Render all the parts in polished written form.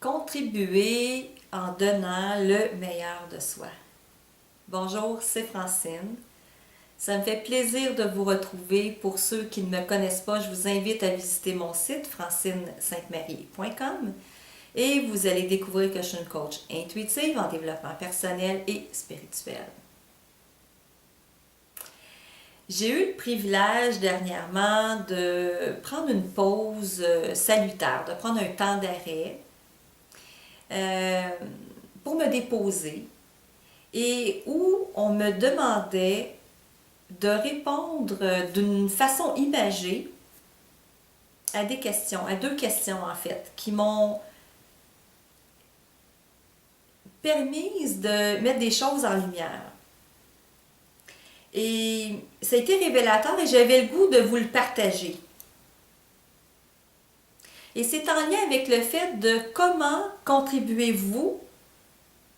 Contribuer en donnant le meilleur de soi. Bonjour, c'est Francine. Ça me fait plaisir de vous retrouver. Pour ceux qui ne me connaissent pas, je vous invite à visiter mon site francinesaintemarie.com et vous allez découvrir que je suis une coach intuitive en développement personnel et spirituel. J'ai eu le privilège dernièrement de prendre une pause salutaire, de prendre un temps d'arrêt pour me déposer et où on me demandait de répondre d'une façon imagée à des questions, à deux questions en fait, qui m'ont permis de mettre des choses en lumière. Et ça a été révélateur et j'avais le goût de vous le partager. Et c'est en lien avec le fait de comment contribuez-vous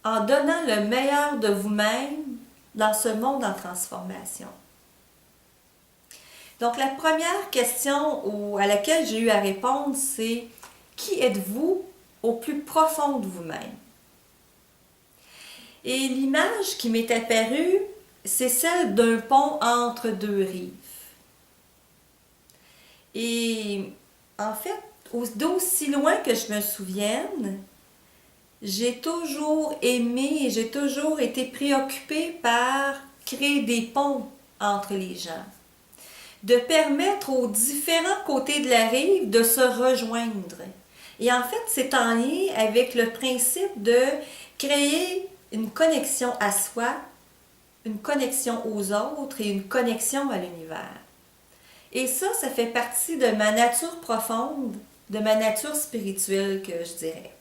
en donnant le meilleur de vous-même dans ce monde en transformation. Donc la première question à laquelle j'ai eu à répondre, c'est qui êtes-vous au plus profond de vous-même? Et l'image qui m'est apparue, c'est celle d'un pont entre deux rives. Et en fait, d'aussi loin que je me souvienne, j'ai toujours aimé et j'ai toujours été préoccupée par créer des ponts entre les gens, de permettre aux différents côtés de la rive de se rejoindre. Et en fait, c'est en lien avec le principe de créer une connexion à soi, une connexion aux autres et une connexion à l'univers. Et ça fait partie de ma nature profonde, de ma nature spirituelle, que je dirais.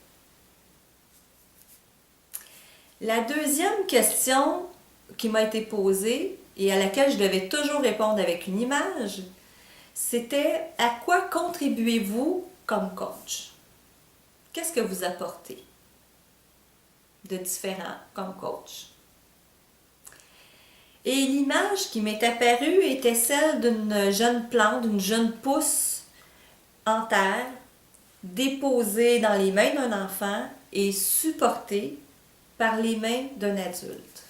La deuxième question qui m'a été posée et à laquelle je devais toujours répondre avec une image, c'était à quoi contribuez-vous comme coach? Qu'est-ce que vous apportez de différent comme coach? Et l'image qui m'est apparue était celle d'une jeune plante, d'une jeune pousse en terre, déposée dans les mains d'un enfant et supportée par les mains d'un adulte.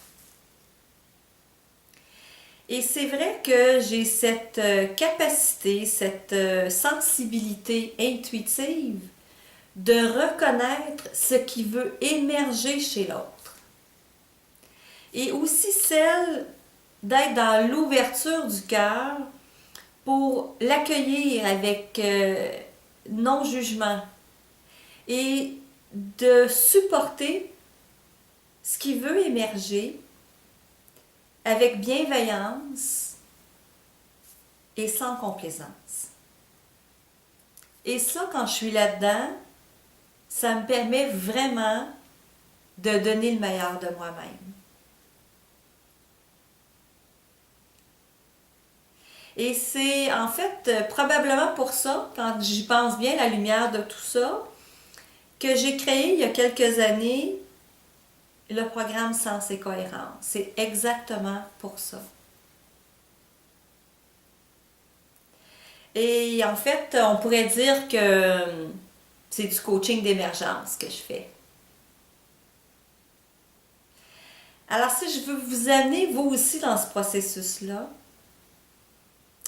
Et c'est vrai que j'ai cette capacité, cette sensibilité intuitive de reconnaître ce qui veut émerger chez l'autre. Et aussi celle d'être dans l'ouverture du cœur pour l'accueillir avec non-jugement et de supporter ce qui veut émerger avec bienveillance et sans complaisance. Et ça, quand je suis là-dedans, ça me permet vraiment de donner le meilleur de moi-même. Et c'est en fait probablement pour ça, quand j'y pense bien, la lumière de tout ça, que j'ai créé il y a quelques années le programme Sens et Cohérence. C'est exactement pour ça. Et en fait, on pourrait dire que c'est du coaching d'émergence que je fais. Alors, si je veux vous amener, vous aussi, dans ce processus-là,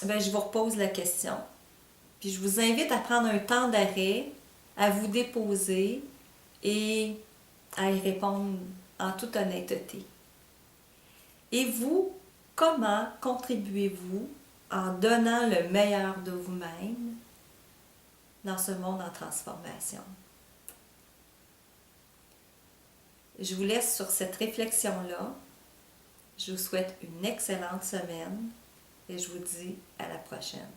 ben, je vous repose la question. Puis je vous invite à prendre un temps d'arrêt, à vous déposer et à y répondre en toute honnêteté. Et vous, comment contribuez-vous en donnant le meilleur de vous-même dans ce monde en transformation? Je vous laisse sur cette réflexion-là. Je vous souhaite une excellente semaine et je vous dis à la prochaine.